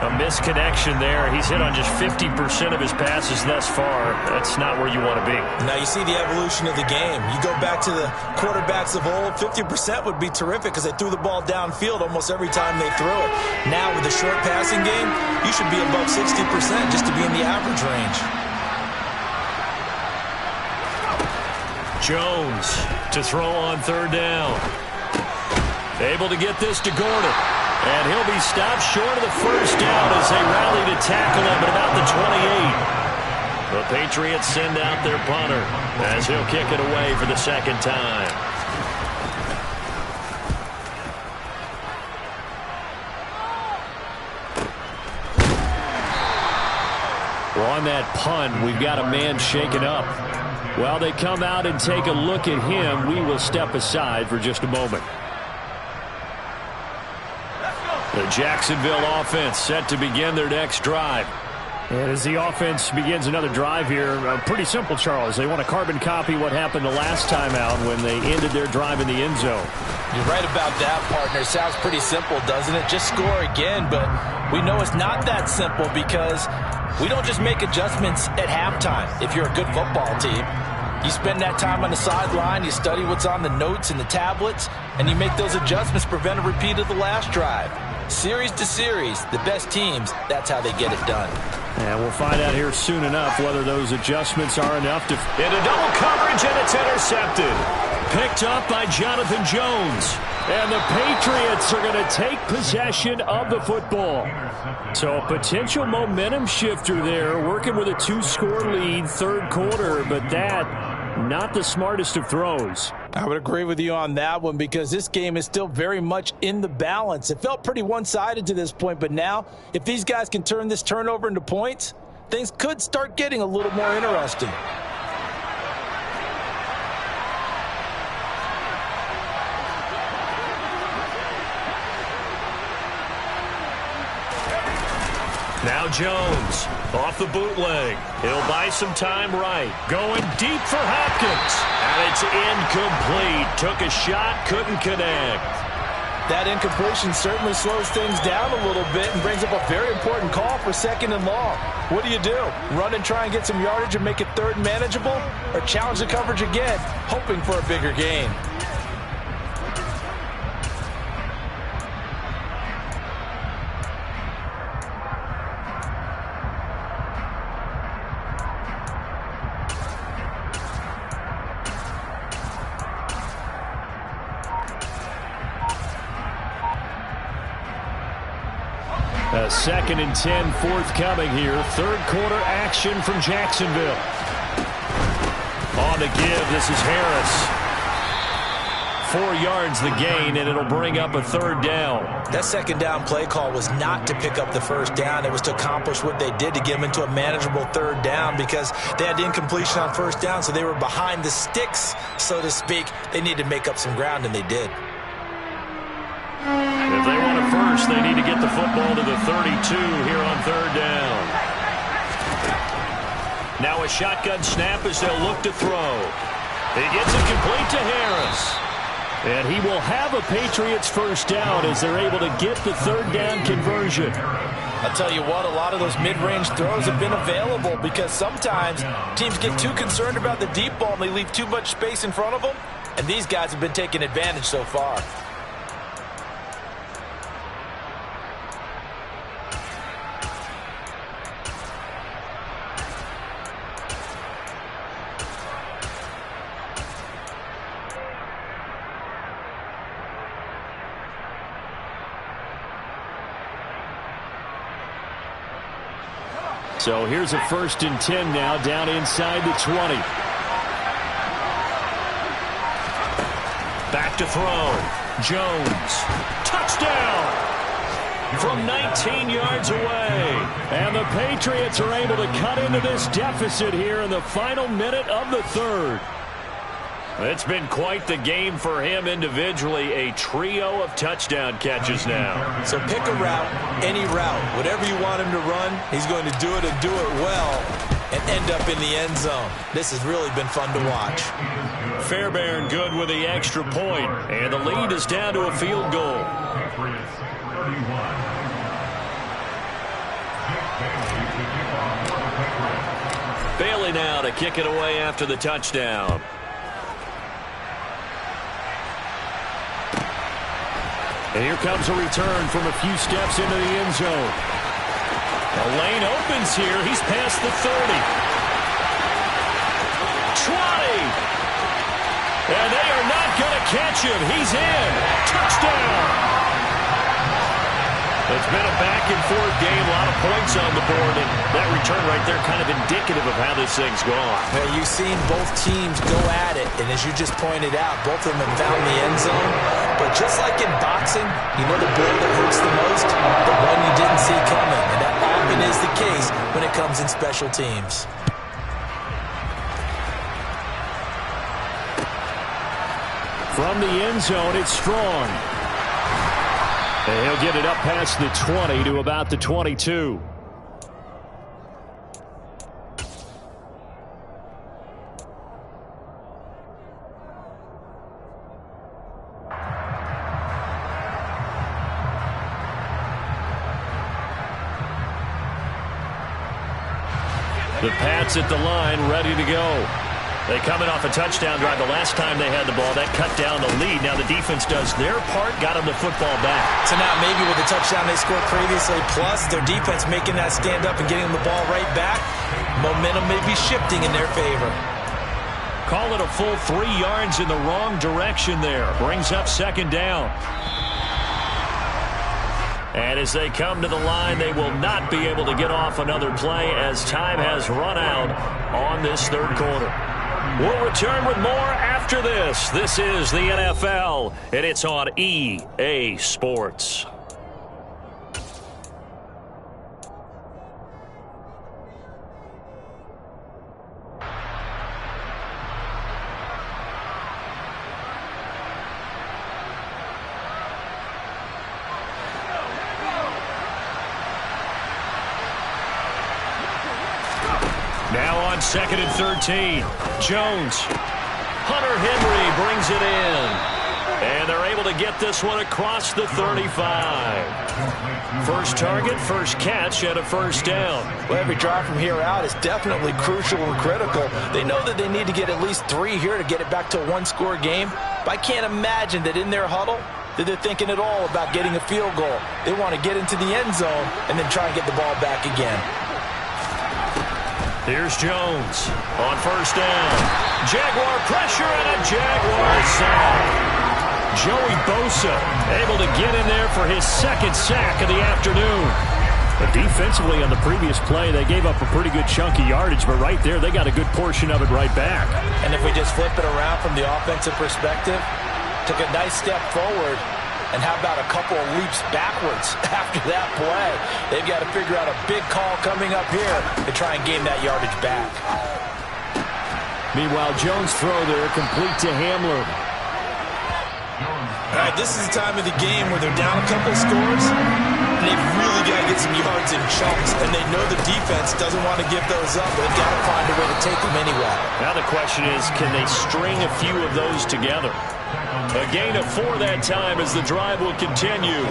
A misconnection there. He's hit on just 50% of his passes thus far. That's not where you want to be. Now you see the evolution of the game. You go back to the quarterbacks of old, 50% would be terrific because they threw the ball downfield almost every time they threw it. Now with the short passing game, you should be above 60% just to be in the average range. Jones to throw on 3rd down. Able to get this to Gordon. And he'll be stopped short of the first down as they rally to tackle him at about the 28. The Patriots send out their punter as he'll kick it away for the 2nd time. Well, on that punt, we've got a man shaken up. While they come out and take a look at him, we will step aside for just a moment. The Jacksonville offense set to begin their next drive. And as the offense begins another drive here, pretty simple, Charles. They want to carbon copy what happened the last time out when they ended their drive in the end zone. You're right about that, partner. Sounds pretty simple, doesn't it? Just score again, but we know it's not that simple because we don't just make adjustments at halftime if you're a good football team. You spend that time on the sideline, you study what's on the notes and the tablets, and you make those adjustments to prevent a repeat of the last drive. Series to series, the best teams, that's how they get it done. And we'll find out here soon enough whether those adjustments are enough to... Into double coverage, and it's intercepted. Picked up by Jonathan Jones. And the Patriots are going to take possession of the football. So a potential momentum shifter there, working with a 2-score lead, third quarter, but that not the smartest of throws. I would agree with you on that one because this game is still very much in the balance. It felt pretty one-sided to this point, but now if these guys can turn this turnover into points, things could start getting a little more interesting. Now Jones, off the bootleg. He'll buy some time right. Going deep for Hopkins. And it's incomplete. Took a shot, couldn't connect. That incompletion certainly slows things down a little bit and brings up a very important call for 2nd and long. What do? Run and try and get some yardage and make it 3rd and manageable? Or challenge the coverage again, hoping for a bigger gain? A 2nd and 10 forthcoming here. Third quarter action from Jacksonville. On the give, this is Harris. 4 yards the gain, and it'll bring up a 3rd down. That 2nd down play call was not to pick up the 1st down. It was to accomplish what they did to get them into a manageable 3rd down because they had the incompletion on 1st down, so they were behind the sticks, so to speak. They needed to make up some ground, and they did. If they want a first, they need to get the football to the 32 here on 3rd down. Now a shotgun snap as they'll look to throw. He gets it complete to Harris. And he will have a Patriots 1st down as they're able to get the 3rd down conversion. I'll tell you what, a lot of those mid-range throws have been available because sometimes teams get too concerned about the deep ball and they leave too much space in front of them. And these guys have been taking advantage so far. So here's a 1st and 10 now, down inside the 20. Back to throw. Jones. Touchdown! From 19 yards away. And the Patriots are able to cut into this deficit here in the final minute of the 3rd. It's been quite the game for him individually. A trio of touchdown catches now. So pick a route, any route. Whatever you want him to run, he's going to do it and do it well and end up in the end zone. This has really been fun to watch. Fairbairn good with the extra point. And the lead is down to a field goal. Bailey now to kick it away after the touchdown. And here comes a return from a few steps into the end zone. The lane opens here. He's past the 30. 20. And they are not going to catch him. He's in. Touchdown. It's been a back-and-forth game. A lot of points on the board. And that return right there kind of indicative of how this thing's gone. Well, you've seen both teams go at it. And as you just pointed out, both of them have found the end zone. But just like in boxing, you know the blow that hurts the most? The one you didn't see coming. And that often is the case when it comes in special teams. From the end zone, it's Strong. And he'll get it up past the 20 to about the 22. The Pats at the line, ready to go. They coming off a touchdown drive the last time they had the ball. That cut down the lead. Now the defense does their part, got them the football back. So now maybe with the touchdown they scored previously, plus their defense making that stand up and getting them the ball right back, momentum may be shifting in their favor. Call it a full 3 yards in the wrong direction there. Brings up second down. And as they come to the line, they will not be able to get off another play as time has run out on this third quarter. We'll return with more after this. This is the NFL, and it's on EA Sports. Now on 2nd and 13. Jones. Hunter Henry brings it in. And they're able to get this one across the 35. First target, first catch, and a first down. Well, every drive from here out is definitely crucial and critical. They know that they need to get at least 3 here to get it back to a one-score game. But I can't imagine that in their huddle that they're thinking at all about getting a field goal. They want to get into the end zone and then try and get the ball back again. Here's Jones on first down. Jaguar pressure and a Jaguar sack. Joey Bosa able to get in there for his second sack of the afternoon. But defensively on the previous play, they gave up a pretty good chunk of yardage, but right there they got a good portion of it right back. And if we just flip it around from the offensive perspective, took a nice step forward, and how about a couple of leaps backwards after that play? They've got to figure out a big call coming up here to try and gain that yardage back. Meanwhile, Jones' throw there complete to Hamler. All right, this is the time of the game where they're down a couple of scores, and they've really got to get some yards in chunks, and they know the defense doesn't want to give those up. They've got to find a way to take them anyway. Now the question is, can they string a few of those together? A gain of 4 that time as the drive will continue.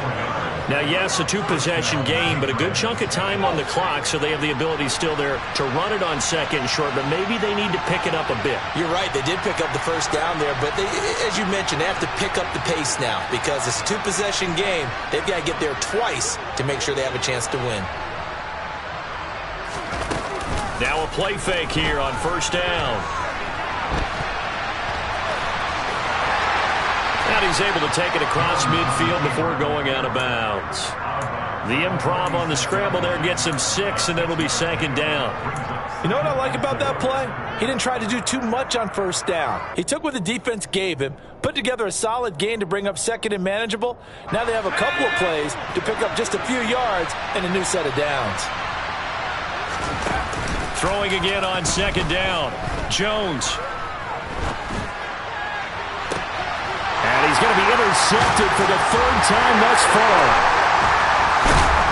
Now, yes, a 2-possession game, but a good chunk of time on the clock, so they have the ability still there to run it on second and short, but maybe they need to pick it up a bit. You're right. They did pick up the first down there, but they, as you mentioned, they have to pick up the pace now because it's a 2-possession game. They've got to get there twice to make sure they have a chance to win. Now a play fake here on first down. And he's able to take it across midfield before going out of bounds. The improv on the scramble there gets him 6, and it'll be second down. You know what I like about that play? He didn't try to do too much on first down. He took what the defense gave him, put together a solid gain to bring up second and manageable. Now they have a couple of plays to pick up just a few yards and a new set of downs. Throwing again on second down. Jones. And he's going to be intercepted for the 3rd time thus far.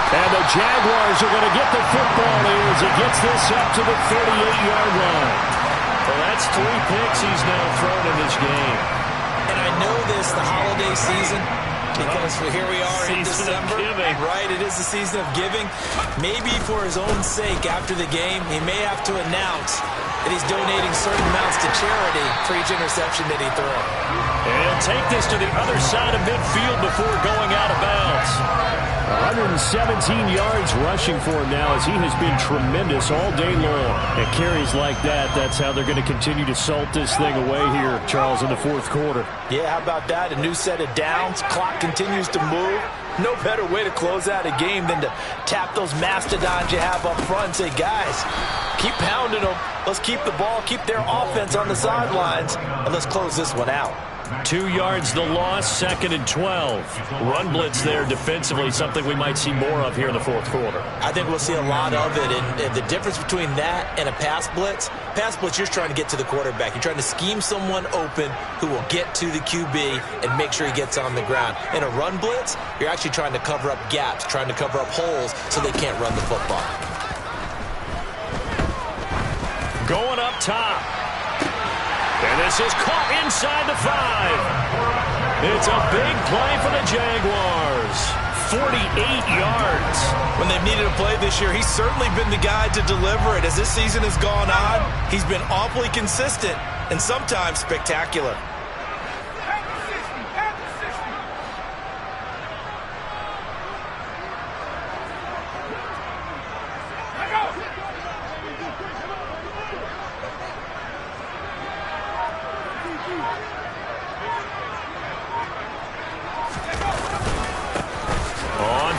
And the Jaguars are going to get the football in as he gets this up to the 38-yard line. Well, that's 3 picks he's now thrown in this game. And I know this, the holiday season, because here we are in December. Right, it is the season of giving. Maybe for his own sake after the game, he may have to announce that he's donating certain amounts to charity for each interception that he threw. And he'll take this to the other side of midfield before going out of bounds. 117 yards rushing for him now as he has been tremendous all day long. And carries like that, that's how they're going to continue to salt this thing away here, Charles, in the 4th quarter. Yeah, how about that? A new set of downs. Clock continues to move. No better way to close out a game than to tap those mastodons you have up front and say, guys, keep pounding them. Let's keep the ball, keep their offense on the sidelines, and let's close this one out. 2 yards the loss, 2nd and 12. Run blitz there defensively, something we might see more of here in the 4th quarter. I think we'll see a lot of it, and the difference between that and a pass blitz, you're trying to get to the quarterback. You're trying to scheme someone open who will get to the QB and make sure he gets on the ground. In a run blitz, you're actually trying to cover up gaps, trying to cover up holes so they can't run the football. Going up top. And this is caught inside the 5. It's a big play for the Jaguars. 48 yards. When they've needed a play this year, he's certainly been the guy to deliver it. As this season has gone on, he's been awfully consistent and sometimes spectacular.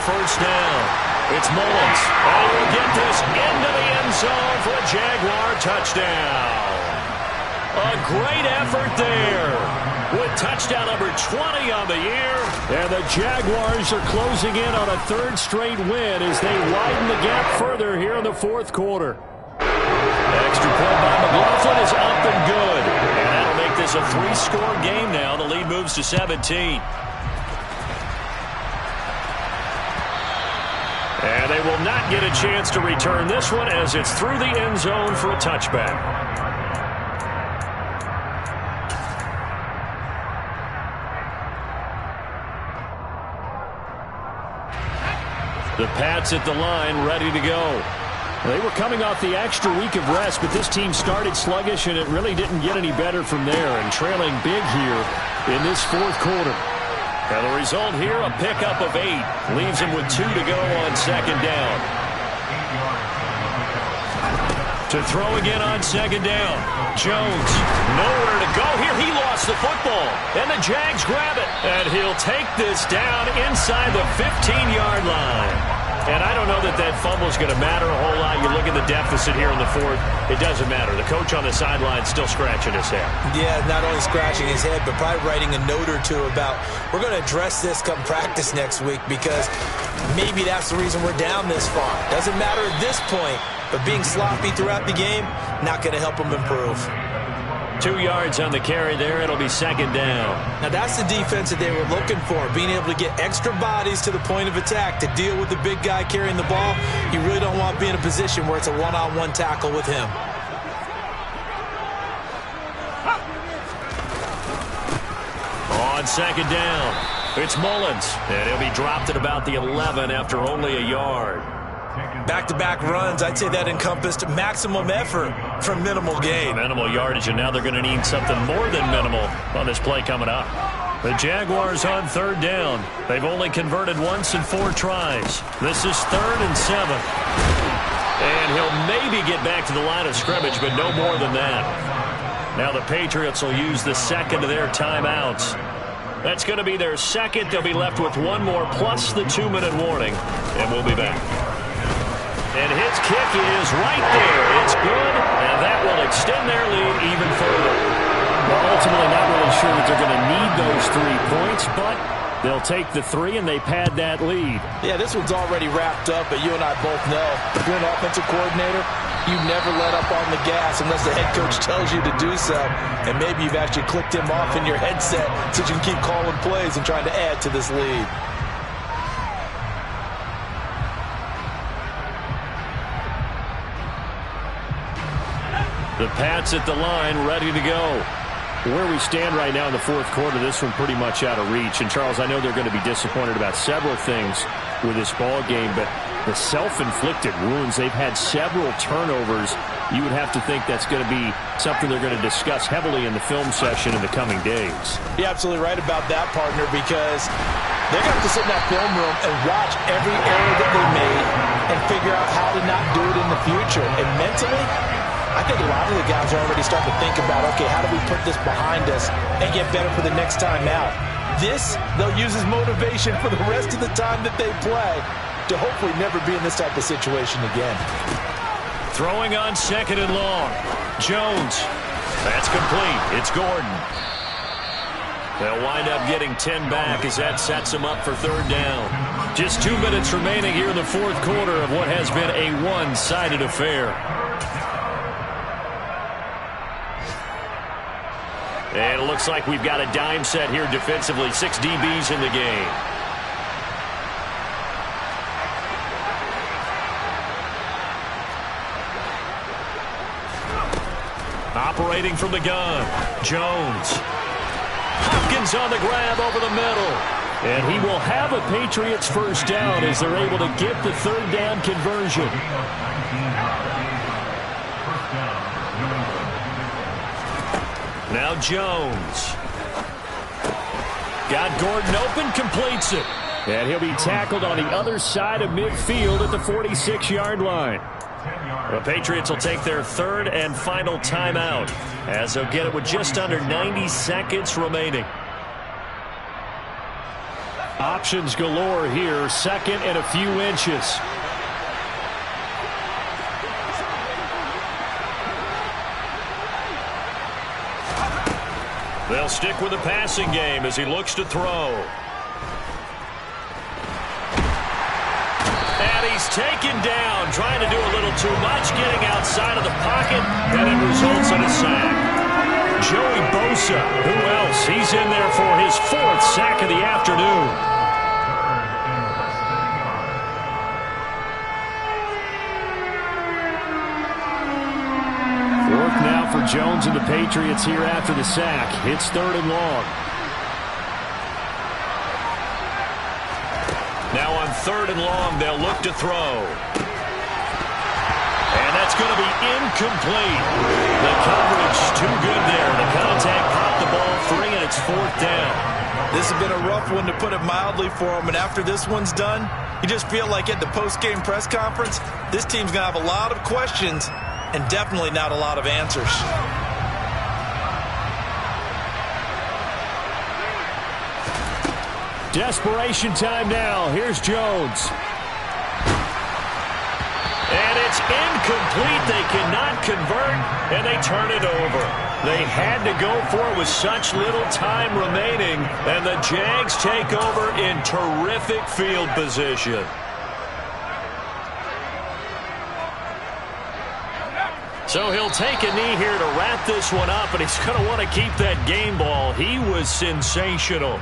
First down. It's Mullins. And we'll get this into the end zone for a Jaguar touchdown. A great effort there with touchdown number 20 on the year. And the Jaguars are closing in on a third straight win as they widen the gap further here in the fourth quarter. Extra point by McLaughlin is up and good. And that'll make this a 3-score game now. The lead moves to 17. And they will not get a chance to return this one as it's through the end zone for a touchback. The Pats at the line, ready to go. They were coming off the extra week of rest, but this team started sluggish, and it really didn't get any better from there, and trailing big here in this fourth quarter. And the result here, a pickup of 8. Leaves him with 2 to go on second down. To throw again on second down. Jones, nowhere to go here. He lost the football. And the Jags grab it. And he'll take this down inside the 15-yard line. And I don't know that that fumble is going to matter a whole lot. You look at the deficit here in the fourth, it doesn't matter. The coach on the sideline still scratching his head. Yeah, not only scratching his head, but probably writing a note or two about, we're going to address this come practice next week because maybe that's the reason we're down this far. Doesn't matter at this point, but being sloppy throughout the game, not going to help him improve. 2 yards on the carry there. It'll be second down. Now that's the defense that they were looking for, being able to get extra bodies to the point of attack to deal with the big guy carrying the ball. You really don't want to be in a position where it's a one-on-one tackle with him. On second down, it's Mullins, and he'll be dropped at about the 11 after only a yard. Back-to-back runs, I'd say that encompassed maximum effort for minimal gain. Minimal yardage, and now they're going to need something more than minimal on this play coming up. The Jaguars on third down. They've only converted once in 4 tries. This is 3rd and 7. And he'll maybe get back to the line of scrimmage, but no more than that. Now the Patriots will use the second of their timeouts. That's going to be their second. They'll be left with 1 more plus the 2-minute warning, and we'll be back. And his kick is right there. It's good, and that will extend their lead even further. Well, ultimately not really sure that they're going to need those 3 points, but they'll take the 3, and they pad that lead. Yeah, this one's already wrapped up, but you and I both know if you're an offensive coordinator, you never let up on the gas unless the head coach tells you to do so. And maybe you've actually clicked him off in your headset so you can keep calling plays and trying to add to this lead. The Pats at the line, ready to go. Where we stand right now in the fourth quarter, this one pretty much out of reach. And, Charles, I know they're going to be disappointed about several things with this ball game, but the self-inflicted wounds, they've had several turnovers. You would have to think that's going to be something they're going to discuss heavily in the film session in the coming days. You're absolutely right about that, partner, because they're going to have to sit in that film room and watch every error that they made and figure out how to not do it in the future. And mentally, I think a lot of the guys are already starting to think about, okay, how do we put this behind us and get better for the next time out? This, they'll use as motivation for the rest of the time that they play to hopefully never be in this type of situation again. Throwing on second and long. Jones. That's complete. It's Gordon. They'll wind up getting 10 back as that sets them up for third down. Just 2 minutes remaining here in the fourth quarter of what has been a one-sided affair. And it looks like we've got a dime set here defensively. 6 DBs in the game. Operating from the gun. Jones. Hopkins on the grab over the middle. And he will have a Patriots first down as they're able to get the third down conversion. Now Jones. Got Gordon open, completes it. And he'll be tackled on the other side of midfield at the 46-yard line. The Patriots will take their third and final timeout as they'll get it with just under 90 seconds remaining. Options galore here, second and a few inches. They'll stick with the passing game as he looks to throw. And he's taken down, trying to do a little too much, getting outside of the pocket, and it results in a sack. Joey Bosa, who else? He's in there for his fourth sack of the afternoon. Fourth now for Jones and the Patriots here after the sack. It's third and long. Now on third and long, they'll look to throw. And that's going to be incomplete. The coverage too good there. The contact popped the ball free, and it's fourth down. This has been a rough one, to put it mildly, for him. And after this one's done, you just feel like at the post-game press conference, this team's going to have a lot of questions and definitely not a lot of answers. Desperation time now. Here's Jones. And it's incomplete. They cannot convert, and they turn it over. They had to go for it with such little time remaining, and the Jags take over in terrific field position. So he'll take a knee here to wrap this one up, and he's going to want to keep that game ball. He was sensational.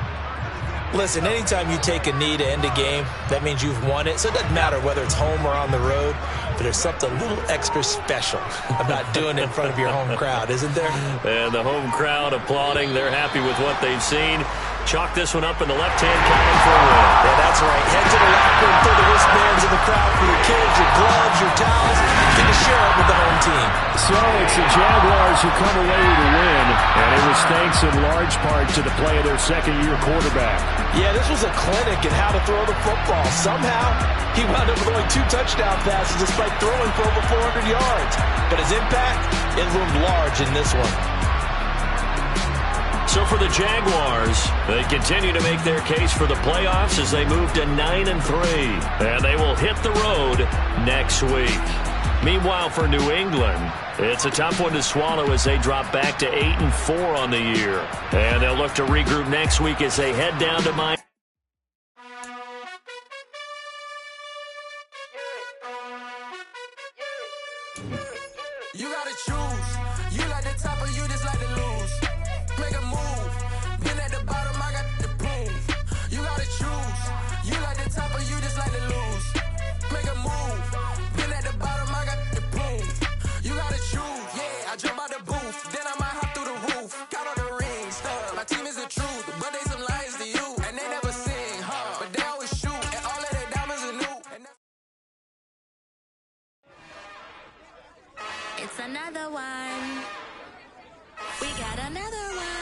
Listen, anytime you take a knee to end a game, that means you've won it. So it doesn't matter whether it's home or on the road, but there's something a little extra special about doing it in front of your home crowd, isn't there? And the home crowd applauding. They're happy with what they've seen. Chalk this one up in the left-hand column for a win. Yeah, that's right. Head to the locker room, throw the wristbands in the crowd for your kids, your gloves, your towels. Get to share it with the home team. So it's the Jaguars who come away with a win, and it was thanks in large part to the play of their second-year quarterback. Yeah, this was a clinic in how to throw the football. Somehow, he wound up with only 2 touchdown passes despite throwing for over 400 yards. But his impact, it loomed large in this one. So for the Jaguars, they continue to make their case for the playoffs as they move to 9-3. And they will hit the road next week. Meanwhile, for New England, it's a tough one to swallow as they drop back to 8-4 on the year. And they'll look to regroup next week as they head down to Miami. You gotta choose. You like the top or you just like to lose. Make a move. Been at the bottom, I got the proof. You gotta choose. You like the top or you just like to lose. Make a move. Been at the bottom, I got the proof. You gotta choose. Yeah, I jump out the booth. Then I might hop through the roof. Count all the rings. My team is the truth, but they some liars to you. And they never sing, but they always shoot. And all of their diamonds are new. It's another one. We got another one.